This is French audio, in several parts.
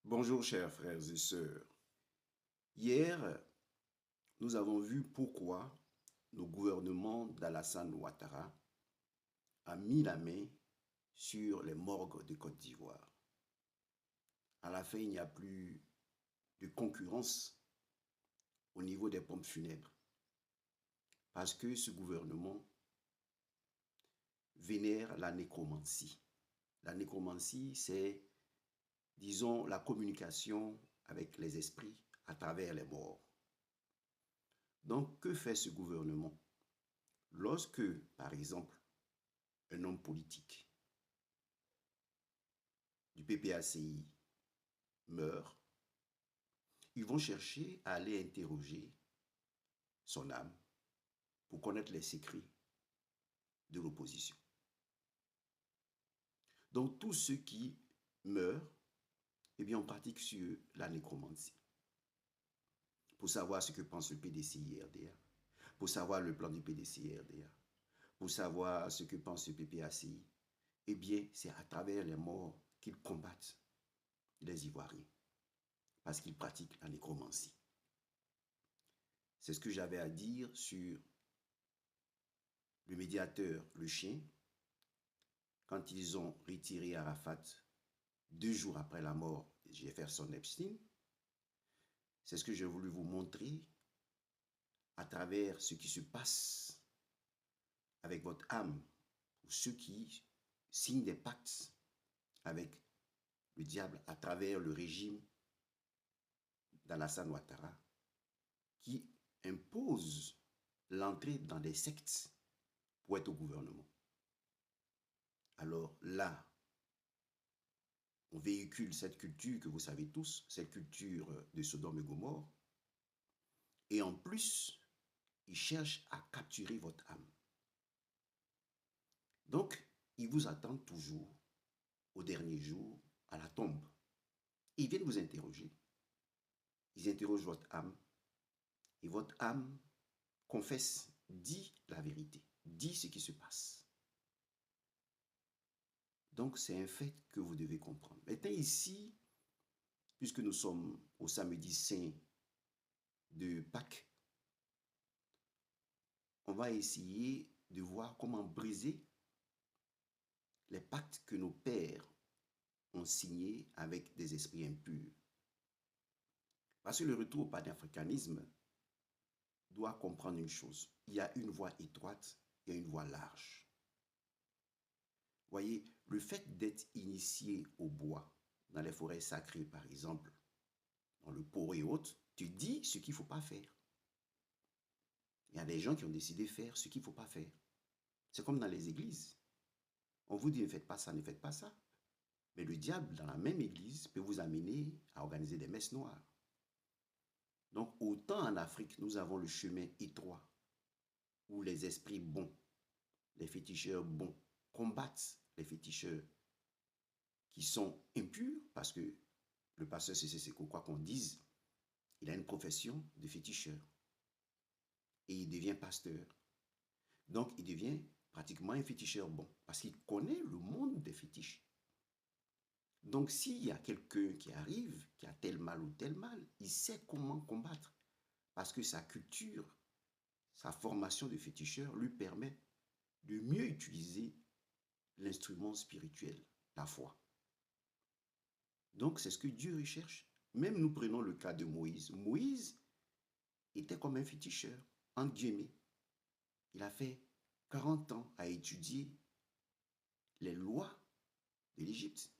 Bonjour chers frères et sœurs. Hier, nous avons vu pourquoi le gouvernement d'Alassane Ouattara a mis la main sur les morgues de Côte d'Ivoire. À la fin, il n'y a plus de concurrence au niveau des pompes funèbres parce que ce gouvernement vénère la nécromancie. La nécromancie, c'est, disons, la communication avec les esprits à travers les morts. Donc, que fait ce gouvernement? Lorsque, par exemple, un homme politique du PPACI meurt, ils vont chercher à aller interroger son âme pour connaître les secrets de l'opposition. Donc, tous ceux qui meurent, eh bien, on pratique sur eux la nécromancie. Pour savoir ce que pense le PDCI-RDA, pour savoir le plan du PDCI-RDA, pour savoir ce que pense le PPACI, eh bien, c'est à travers les morts qu'ils combattent les Ivoiriens, parce qu'ils pratiquent la nécromancie. C'est ce que j'avais à dire sur le médiateur, le chien, quand ils ont retiré Arafat 2 jours après la mort de Jefferson Epstein. C'est ce que j'ai voulu vous montrer à travers ce qui se passe avec votre âme, ou ceux qui signent des pactes avec le diable à travers le régime d'Alassane Ouattara, qui impose l'entrée dans des sectes pour être au gouvernement. Alors là, on véhicule cette culture que vous savez tous, cette culture de Sodome et Gomorrhe, et en plus, ils cherchent à capturer votre âme. Donc, ils vous attendent toujours au dernier jour, à la tombe. Ils viennent vous interroger. Ils interrogent votre âme, et votre âme confesse, dit la vérité, dit ce qui se passe. Donc, c'est un fait que vous devez comprendre. Maintenant, ici, puisque nous sommes au samedi saint de Pâques, on va essayer de voir comment briser les pactes que nos pères ont signés avec des esprits impurs. Parce que le retour au panafricanisme doit comprendre une chose. Il y a une voie étroite et une voie large. Voyez, le fait d'être initié au bois, dans les forêts sacrées par exemple, dans le Poro et autres, tu dis ce qu'il ne faut pas faire. Il y a des gens qui ont décidé de faire ce qu'il ne faut pas faire. C'est comme dans les églises. On vous dit ne faites pas ça, ne faites pas ça. Mais le diable, dans la même église, peut vous amener à organiser des messes noires. Donc, autant en Afrique, nous avons le chemin étroit, où les esprits bons, les féticheurs bons, combattent les féticheurs qui sont impurs, parce que le pasteur C.C. Seko, quoi qu'on dise, il a une profession de féticheur. Et il devient pasteur. Donc, il devient pratiquement un féticheur bon, parce qu'il connaît le monde des fétiches. Donc, s'il y a quelqu'un qui arrive, qui a tel mal ou tel mal, il sait comment combattre. Parce que sa culture, sa formation de féticheur lui permet de mieux utiliser l'instrument spirituel, la foi. Donc, c'est ce que Dieu recherche. Même nous prenons le cas de Moïse. Moïse était comme un féticheur, entre guillemets. Il a fait 40 ans à étudier les lois de l'Égypte.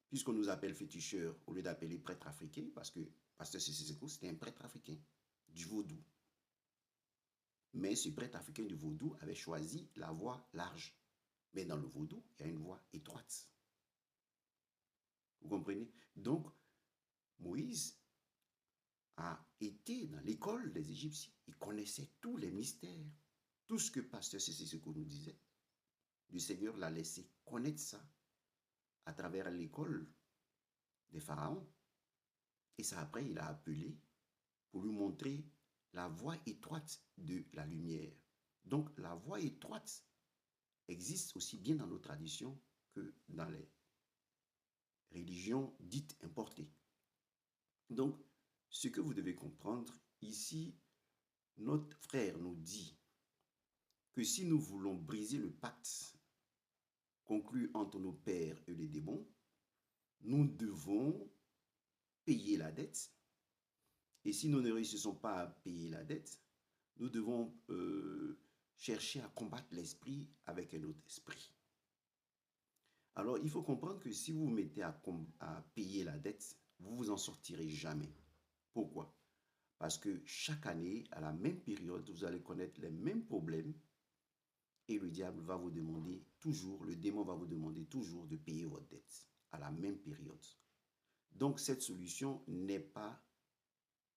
Puisqu'on nous appelle féticheurs au lieu d'appeler prêtre africain, parce que Pasteur C.C. Seko, c'était un prêtre africain, du vaudou. Mais ce prêtre africain du vaudou avait choisi la voie large. Mais dans le vaudou, il y a une voie étroite. Vous comprenez? Donc, Moïse a été dans l'école des Égyptiens. Il connaissait tous les mystères. Tout ce que Pasteur C.C. Seko nous disait. Le Seigneur l'a laissé connaître ça à travers l'école des pharaons. Et ça, après, il a appelé pour lui montrer la voie étroite de la lumière. Donc, la voie étroite existe aussi bien dans nos traditions que dans les religions dites importées. Donc, ce que vous devez comprendre, ici, notre frère nous dit que si nous voulons briser le pacte conclu entre nos pères et les démons, nous devons payer la dette. Et si nous ne réussissons pas à payer la dette, nous devons chercher à combattre l'esprit avec un autre esprit. Alors, il faut comprendre que si vous vous mettez à payer la dette, vous vous en sortirez jamais. Pourquoi? Parce que chaque année, à la même période, vous allez connaître les mêmes problèmes et le diable va vous demander toujours, le démon va vous demander toujours de payer votre dette à la même période. Donc, cette solution n'est pas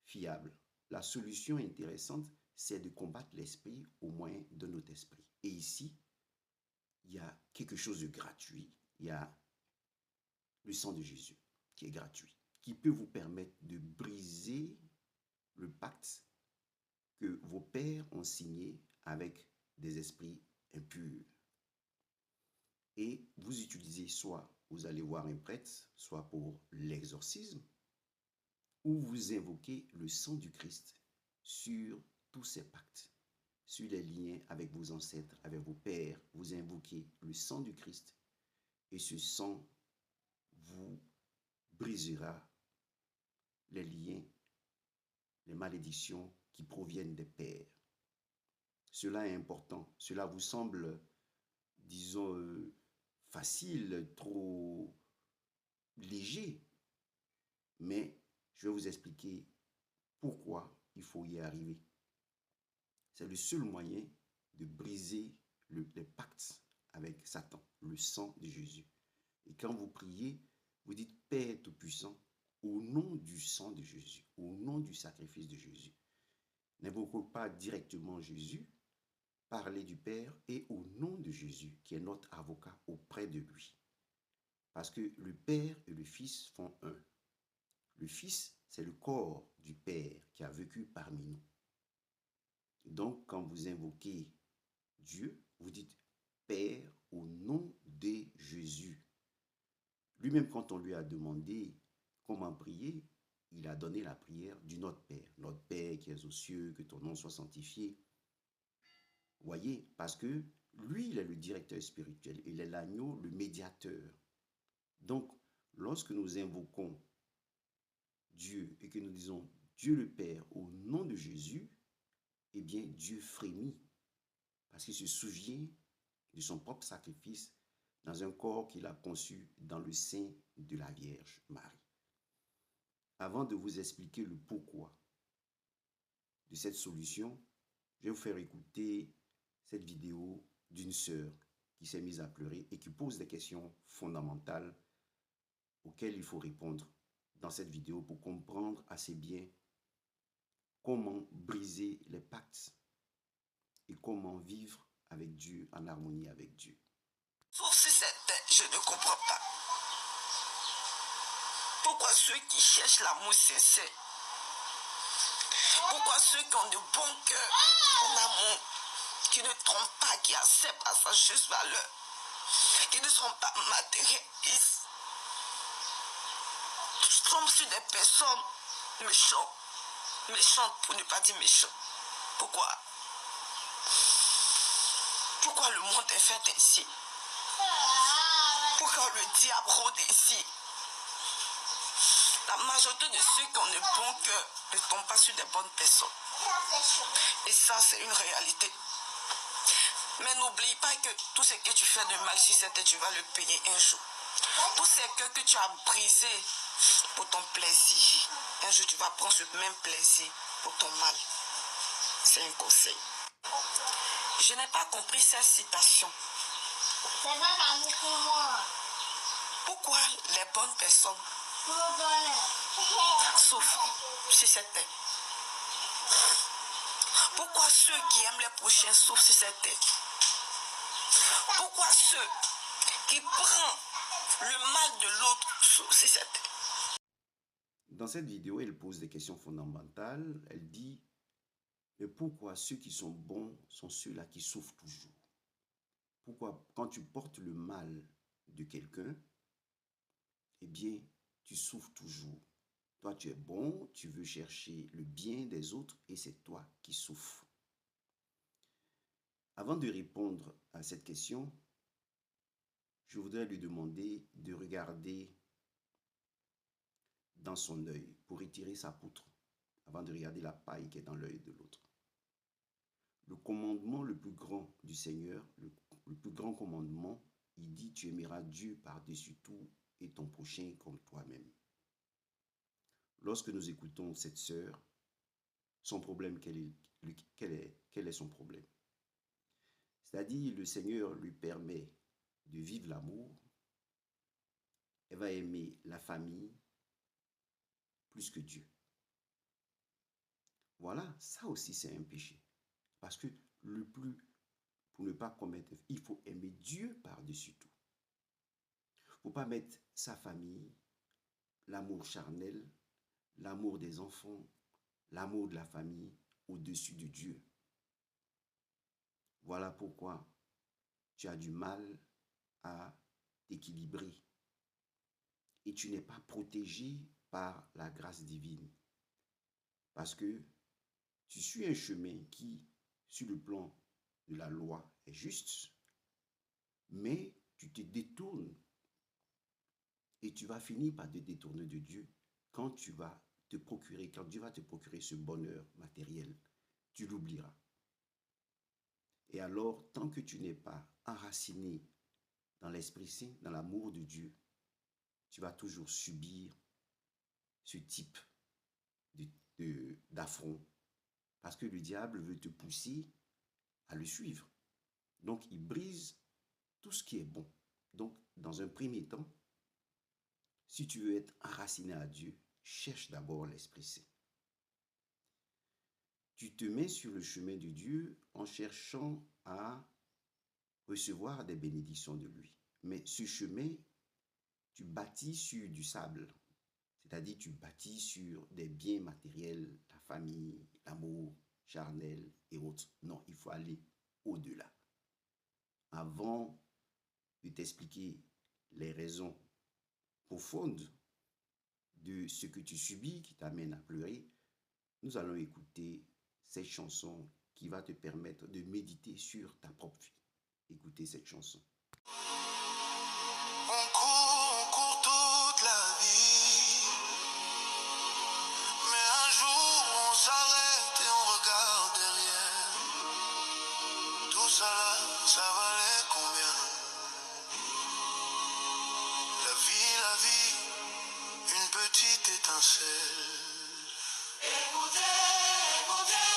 fiable. La solution intéressante, c'est de combattre l'esprit au moyen de notre esprit. Et ici, il y a quelque chose de gratuit. Il y a le sang de Jésus qui est gratuit, qui peut vous permettre de briser le pacte que vos pères ont signé avec des esprits impurs. Et vous utilisez soit vous allez voir un prêtre, soit pour l'exorcisme, ou vous invoquez le sang du Christ sur tous ces pactes, sur les liens avec vos ancêtres, avec vos pères. Vous invoquez le sang du Christ et ce sang vous brisera les liens, les malédictions qui proviennent des pères. Cela est important. Cela vous semble, disons, facile, trop léger, mais je vais vous expliquer pourquoi il faut y arriver. C'est le seul moyen de briser les pactes avec Satan, le sang de Jésus. Et quand vous priez, vous dites « Père Tout-Puissant », au nom du sang de Jésus, au nom du sacrifice de Jésus. N'invoquez pas directement Jésus, parlez du Père et au nom de Jésus, qui est notre avocat auprès de lui. Parce que le Père et le Fils font un. Le Fils, c'est le corps du Père qui a vécu parmi nous. Donc, quand vous invoquez Dieu, vous dites Père au nom de Jésus. Lui-même, quand on lui a demandé comment prier, il a donné la prière du Notre Père. Notre Père qui es aux cieux, que ton nom soit sanctifié. Voyez, parce que lui, il est le directeur spirituel. Il est l'agneau, le médiateur. Donc, lorsque nous invoquons Dieu et que nous disons Dieu le Père au nom de Jésus, eh bien, Dieu frémit parce qu'il se souvient de son propre sacrifice dans un corps qu'il a conçu dans le sein de la Vierge Marie. Avant de vous expliquer le pourquoi de cette solution, je vais vous faire écouter cette vidéo d'une sœur qui s'est mise à pleurer et qui pose des questions fondamentales auxquelles il faut répondre dans cette vidéo pour comprendre assez bien comment briser les pactes et comment vivre avec Dieu, en harmonie avec Dieu. Sauf si c'était, je ne comprends pas. Pourquoi ceux qui cherchent l'amour sincère, pourquoi ceux qui ont de bons cœurs en amour, qui ne trompent pas, qui acceptent à sa juste valeur, qui ne sont pas matérialistes, tombent sur des personnes méchantes pour ne pas dire méchants. Pourquoi? Pourquoi le monde est fait ainsi? Pourquoi le diable rôde ainsi? La majorité de ceux qui ont le bon cœur ne tombent pas sur des bonnes personnes. Et ça, c'est une réalité. Mais n'oublie pas que tout ce que tu fais de mal sur cette terre, tu vas le payer un jour. Tous ces cœurs que tu as brisés pour ton plaisir, un jour tu vas prendre ce même plaisir pour ton mal. C'est un conseil. Je n'ai pas compris cette citation. Pourquoi les bonnes personnes souffrent sur cette terre? Pourquoi ceux qui aiment les prochains souffrent sur cette terre? Pourquoi ceux qui prennent le mal de l'autre souffrent sur cette terre? Dans cette vidéo, elle pose des questions fondamentales. Elle dit, mais pourquoi ceux qui sont bons sont ceux-là qui souffrent toujours? Pourquoi quand tu portes le mal de quelqu'un, eh bien, tu souffres toujours? Toi, tu es bon, tu veux chercher le bien des autres et c'est toi qui souffres. Avant de répondre à cette question, je voudrais lui demander de regarder dans son œil pour retirer sa poutre avant de regarder la paille qui est dans l'œil de l'autre. Le commandement le plus grand du Seigneur, le plus grand commandement, il dit tu aimeras Dieu par-dessus tout et ton prochain comme toi-même. Lorsque nous écoutons cette sœur, son problème, quel est son problème? C'est-à-dire le Seigneur lui permet de vivre l'amour, elle va aimer la famille plus que Dieu. Voilà, ça aussi c'est un péché. Parce que pour ne pas commettre, il faut aimer Dieu par-dessus tout. Il ne faut pas mettre sa famille, l'amour charnel, l'amour des enfants, l'amour de la famille au-dessus de Dieu. Voilà pourquoi tu as du mal à t'équilibrer et tu n'es pas protégé par la grâce divine. Parce que tu suis un chemin qui, sur le plan de la loi, est juste, mais tu te détournes et tu vas finir par te détourner de Dieu quand Dieu va te procurer ce bonheur matériel, tu l'oublieras. Et alors, tant que tu n'es pas enraciné dans l'Esprit Saint, dans l'amour de Dieu, tu vas toujours subir ce type d'affront. Parce que le diable veut te pousser à le suivre. Donc, il brise tout ce qui est bon. Donc, dans un premier temps, si tu veux être enraciné à Dieu, cherche d'abord l'Esprit Saint. Tu te mets sur le chemin de Dieu en cherchant à recevoir des bénédictions de lui. Mais ce chemin, tu bâtis sur du sable. C'est-à-dire tu bâtis sur des biens matériels, la famille, l'amour charnel et autres. Non, il faut aller au-delà. Avant de t'expliquer les raisons profondes de ce que tu subis qui t'amène à pleurer, nous allons écouter cette chanson qui va te permettre de méditer sur ta propre vie. Écoutez cette chanson. On court toute la vie, mais un jour on s'arrête et on regarde derrière. Tout ça là, ça valait combien? La vie, une petite étincelle. Écoutez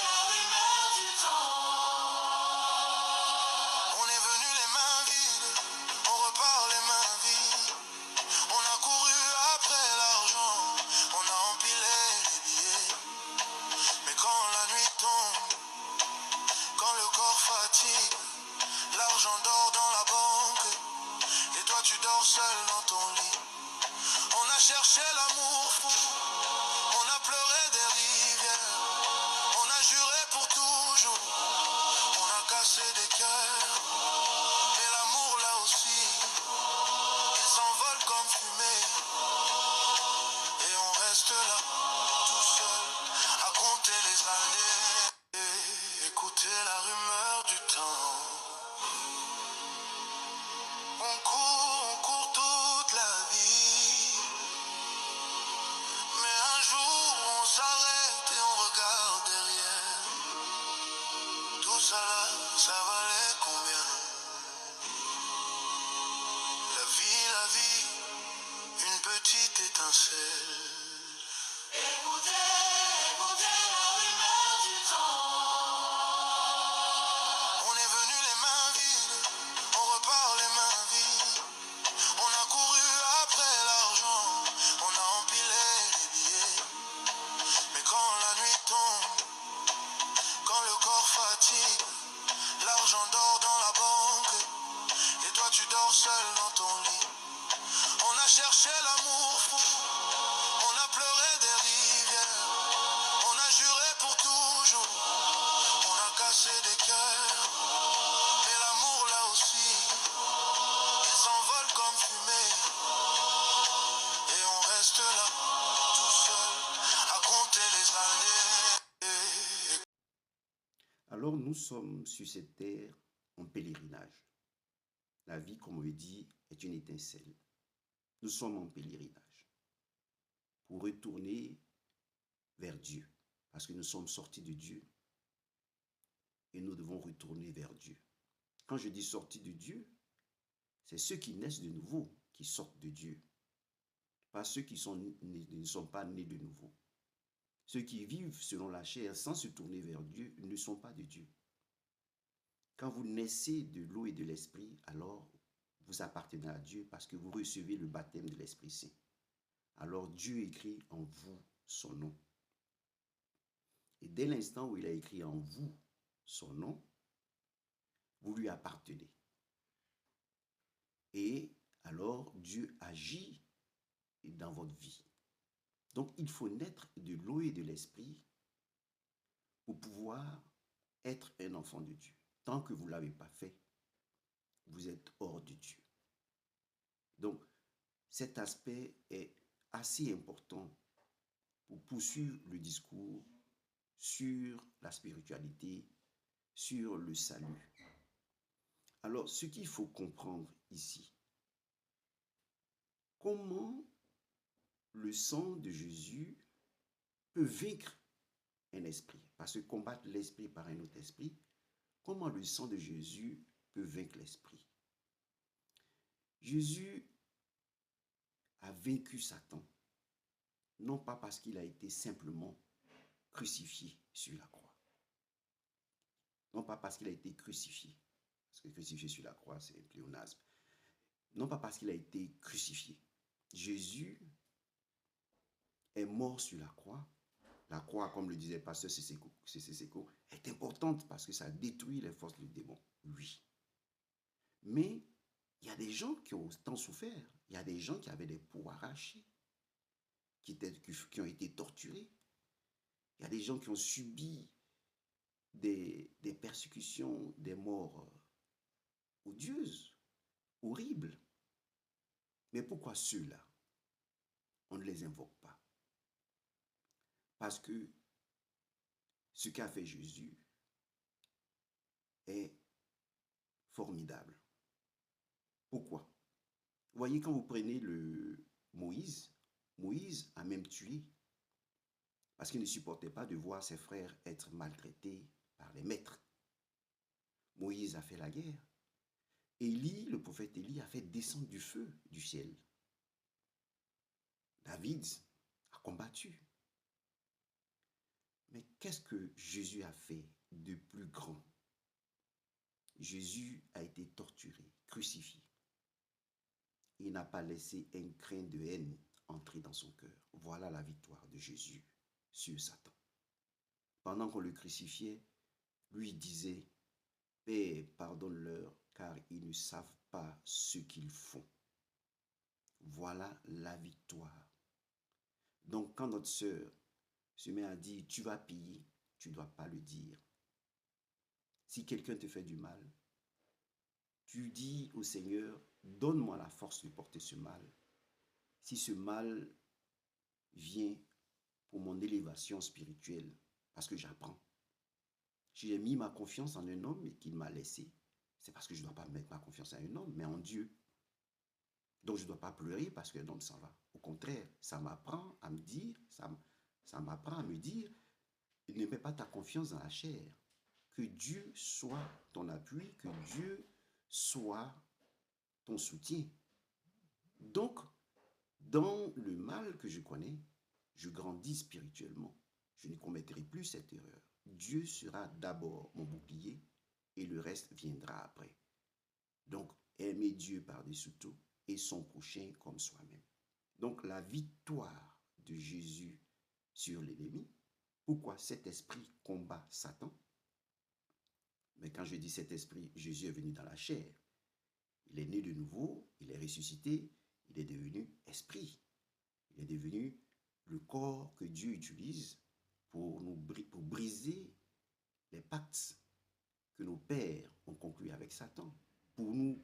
la rumeur du temps. On est venu les mains vides, on repart les mains vides. On a couru après l'argent, on a empilé les billets. Mais quand la nuit tombe, quand le corps fatigue, l'argent dort dans la banque et toi tu dors seul dans ton lit. On a cherché l'amour fou, on a pleuré des rivières, on a juré pour toujours, on a cassé des cœurs. Mais l'amour là aussi, il s'envole comme fumée. Et on reste là, tout seul, à compter les années. Et écouter la rumeur du temps. On court toute la vie, mais un jour on s'arrête et on regarde derrière. Tout ça là, ça valait combien? La vie, une petite étincelle. Écoutez la rumeur du temps. On est venu les mains vides, on repart les mains vides. On a couru après l'argent, on a empilé les billets. Mais quand la nuit tombe, quand le corps fatigue, l'argent dort dans la banque et toi tu dors seul dans ton lit. On a cherché l'amour fou, on a pleuré des rivières. Alors nous sommes sur cette terre en pèlerinage. La vie, comme on le dit, est une étincelle. Nous sommes en pèlerinage pour retourner vers Dieu, parce que nous sommes sortis de Dieu et nous devons retourner vers Dieu. Quand je dis sortis de Dieu, c'est ceux qui naissent de nouveau qui sortent de Dieu, pas ceux qui ne sont pas nés de nouveau. Ceux qui vivent selon la chair sans se tourner vers Dieu ne sont pas de Dieu. Quand vous naissez de l'eau et de l'esprit, alors vous appartenez à Dieu parce que vous recevez le baptême de l'Esprit Saint. Alors Dieu écrit en vous son nom. Et dès l'instant où il a écrit en vous son nom, vous lui appartenez. Et alors Dieu agit dans votre vie. Donc il faut naître de l'eau et de l'esprit pour pouvoir être un enfant de Dieu. Tant que vous ne l'avez pas fait, vous êtes hors de Dieu. Donc cet aspect est assez important pour poursuivre le discours sur la spiritualité, sur le salut. Alors, ce qu'il faut comprendre ici, comment le sang de Jésus peut vaincre un esprit, parce que combattre l'esprit par un autre esprit, comment le sang de Jésus peut vaincre l'esprit? Jésus a vaincu Satan, non pas parce qu'il a été simplement crucifié sur la croix. Non pas parce qu'il a été crucifié, parce que crucifié sur la croix, c'est un pléonasme. Non pas parce qu'il a été crucifié. Jésus est mort sur la croix. La croix, comme le disait pasteur Seko, est importante parce que ça détruit les forces du démon. Oui. Mais il y a des gens qui ont tant souffert. Il y a des gens qui avaient des peaux arrachées, qui ont été torturés. Il y a des gens qui ont subi des persécutions, des morts odieuses, horribles. Mais pourquoi ceux-là, on ne les invoque pas? Parce que ce qu'a fait Jésus est formidable. Pourquoi? Vous voyez, quand vous prenez Moïse a même tué parce qu'il ne supportait pas de voir ses frères être maltraités par les maîtres. Moïse a fait la guerre. Élie, le prophète Élie, a fait descendre du feu du ciel. David a combattu. Mais qu'est-ce que Jésus a fait de plus grand? Jésus a été torturé, crucifié. Il n'a pas laissé un grain de haine entrer dans son cœur. Voilà la victoire de Jésus sur Satan. Pendant qu'on le crucifiait, lui disait, « Père, pardonne-leur, car ils ne savent pas ce qu'ils font. » Voilà la victoire. Donc quand notre sœur se met à dire, tu vas payer, tu ne dois pas le dire. Si quelqu'un te fait du mal, tu dis au Seigneur, donne-moi la force de porter ce mal. Si ce mal vient pour mon élévation spirituelle, parce que j'apprends. Si j'ai mis ma confiance en un homme et qu'il m'a laissé, c'est parce que je ne dois pas mettre ma confiance en un homme, mais en Dieu. Donc je ne dois pas pleurer parce qu'un homme s'en va. Au contraire, ça m'apprend à me dire, ça m'apprend à me dire, ne mets pas ta confiance dans la chair. Que Dieu soit ton appui, que Dieu soit ton soutien. Donc, dans le mal que je connais, je grandis spirituellement. Je ne commettrai plus cette erreur. Dieu sera d'abord mon bouclier et le reste viendra après. Donc, aimer Dieu par-dessus tout et son prochain comme soi-même. Donc, la victoire de Jésus sur l'ennemi. Pourquoi cet esprit combat Satan? Mais quand je dis cet esprit, Jésus est venu dans la chair. Il est né de nouveau, il est ressuscité, il est devenu esprit. Il est devenu le corps que Dieu utilise pour briser les pactes que nos pères ont conclus avec Satan, pour nous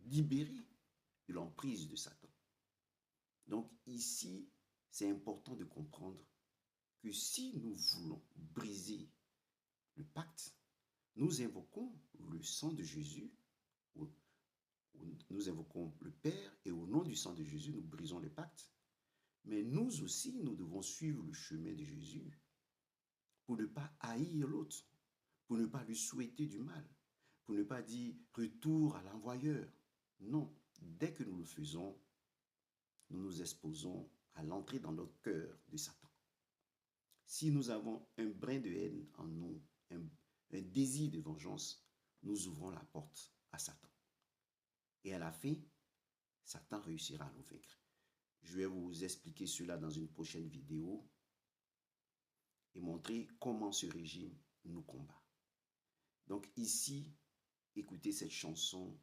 libérer de l'emprise de Satan. Donc ici, c'est important de comprendre que si nous voulons briser le pacte, nous invoquons le sang de Jésus, nous invoquons le Père et au nom du sang de Jésus, nous brisons le pacte. Mais nous aussi, nous devons suivre le chemin de Jésus pour ne pas haïr l'autre, pour ne pas lui souhaiter du mal, pour ne pas dire retour à l'envoyeur. Non, dès que nous le faisons, nous nous exposons à l'entrée dans notre cœur de Satan. Si nous avons un brin de haine en nous, un désir de vengeance, nous ouvrons la porte à Satan. Et à la fin, Satan réussira à nous vaincre. Je vais vous expliquer cela dans une prochaine vidéo et montrer comment ce régime nous combat. Donc ici, écoutez cette chanson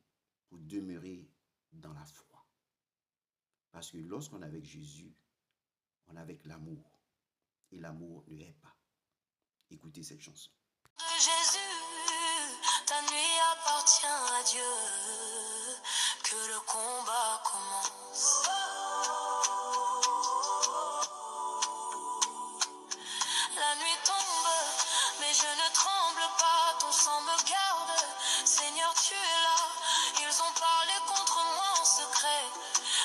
pour demeurer dans la foi. Parce que lorsqu'on est avec Jésus, on est avec l'amour. Et l'amour ne hait pas. Écoutez cette chanson. Jésus, ta nuit appartient à Dieu, que le combat commence. La nuit tombe, mais je ne tremble pas, ton sang me garde. Seigneur, tu es là, ils ont parlé contre moi en secret,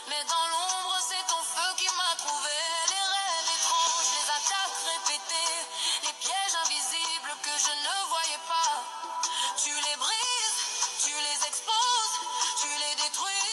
mais dans l'ombre, c'est ton feu qui m'a trouvé. Les rêves étranges, les attaques répétées, les pièges invisibles que je ne voyais pas. Tu les brises, tu les exposes, tu les détruis.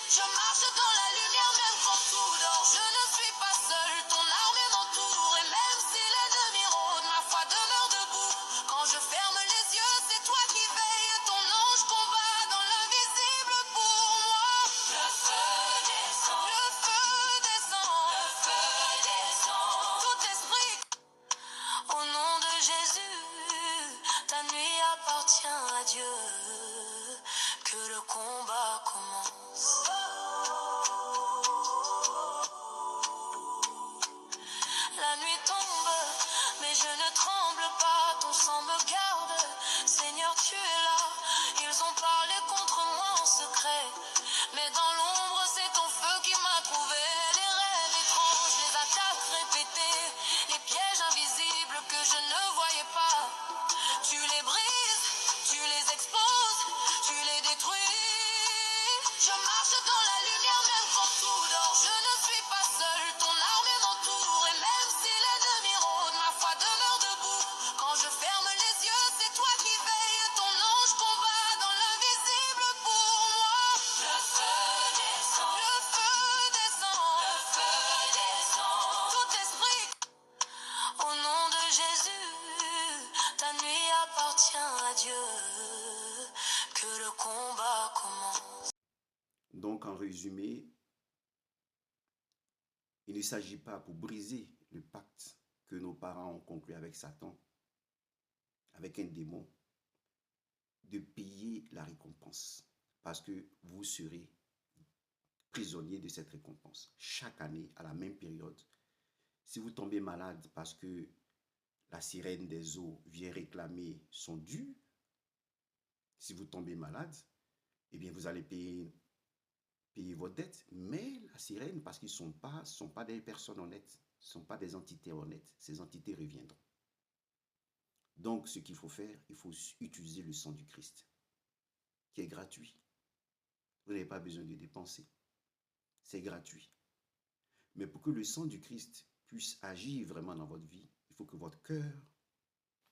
Je marche dans la lumière même quand tout dort. Je ne suis pas seul, ton armée m'entoure. Et même si l'ennemi rôde, ma foi demeure debout. Quand je ferme les yeux, c'est toi qui veilles. Ton ange combat dans l'invisible pour moi. Le feu descend, le feu descend, le feu descend. Tout esprit, au nom de Jésus, ta nuit appartient à Dieu, que le combat commence. La nuit tombe, mais je ne tremble pas, ton sang me garde. Seigneur, tu es là, ils ont parlé contre moi en secret, mais dans l'ombre, c'est ton feu qui m'a trouvé. Les rêves étranges, les attaques répétées, les pièges invisibles que je ne voyais pas. Tu les brises, tu les exposes, tu les détruis. Je marche dans la lumière même quand tout dort. Je ne suis pas seul, ton armée m'entoure. Et même si l'ennemi rôde, ma foi demeure debout. Quand je ferme les yeux, c'est toi qui veilles. Ton ange combat dans l'invisible pour moi. Le feu descend, le feu descend, le feu descend. Tout esprit, au nom de Jésus, ta nuit appartient à Dieu, que le combat commence. Donc en résumé, il ne s'agit pas pour briser le pacte que nos parents ont conclu avec Satan, avec un démon, de payer la récompense. Parce que vous serez prisonnier de cette récompense. Chaque année, à la même période, si vous tombez malade parce que la sirène des eaux vient réclamer son dû, si vous tombez malade, eh bien vous allez payer votre dette. Mais la sirène, parce qu'ils ne sont pas des personnes honnêtes, ne sont pas des entités honnêtes, ces entités reviendront. Donc, ce qu'il faut faire, il faut utiliser le sang du Christ, qui est gratuit. Vous n'avez pas besoin de dépenser. C'est gratuit. Mais pour que le sang du Christ puisse agir vraiment dans votre vie, il faut que votre cœur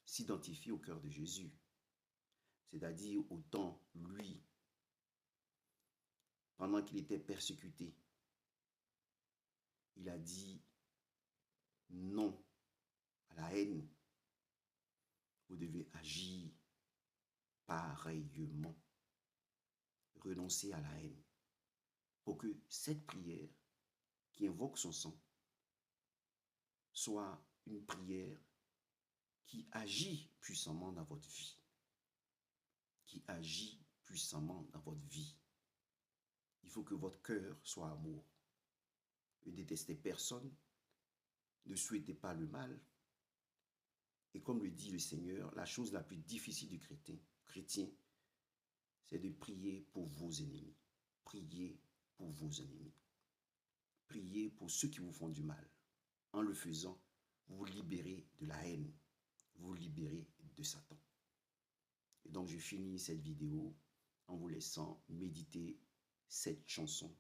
s'identifie au cœur de Jésus. C'est-à-dire autant lui, pendant qu'il était persécuté, il a dit non à la haine. Vous devez agir pareillement. Renoncer à la haine. Pour que cette prière qui invoque son sang soit une prière qui agit puissamment dans votre vie. Qui agit puissamment dans votre vie. Il faut que votre cœur soit amour. Ne détestez personne. Ne souhaitez pas le mal. Et comme le dit le Seigneur, la chose la plus difficile du chrétien, c'est de prier pour vos ennemis. Priez pour vos ennemis. Priez pour ceux qui vous font du mal. En le faisant, vous vous libérez de la haine. vous libérer de Satan. Et donc, je finis cette vidéo en vous laissant méditer cette chanson,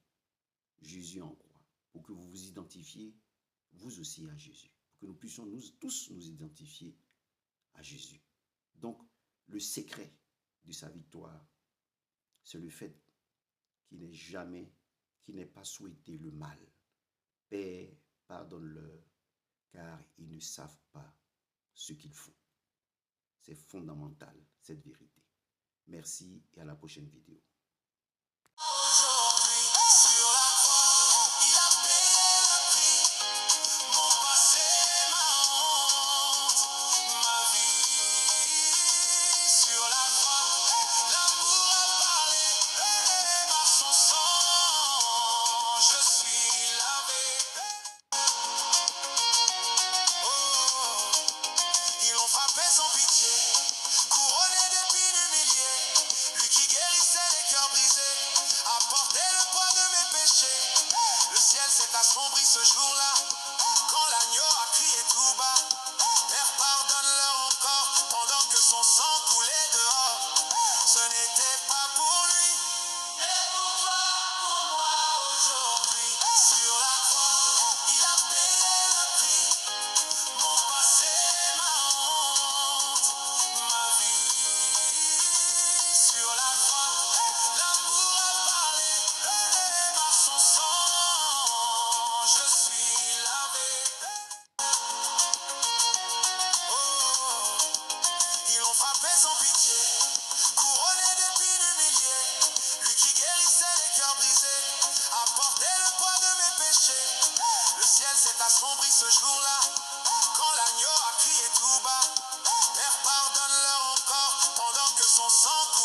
Jésus en croix, pour que vous vous identifiez, vous aussi, à Jésus, pour que nous puissions tous nous identifier à Jésus. Donc, le secret de sa victoire, c'est le fait qu'il n'ait pas souhaité le mal. Père, pardonne-leur, car ils ne savent pas ce qu'ils font. C'est fondamental, cette vérité. Merci et à la prochaine vidéo. Assombri ce jour-là, quand l'agneau a crié tout bas. Père, pardonne-leur encore, pendant que son sang coulait dehors. Ce n'était pas pour lui, mais pour toi, pour moi aujourd'hui. Sur la croix, il a payé le prix. Mon passé, ma honte, ma vie. Sur la croix, l'amour a parlé, et par son sang, je suis lavé. Oh, ils l'ont frappé sans pitié, couronné d'épines humilié. Lui qui guérissait les cœurs brisés, a porté le poids de mes péchés. Le ciel s'est assombri ce jour-là, quand l'agneau a crié tout bas. Père, pardonne-leur encore, pendant que son sang coulait.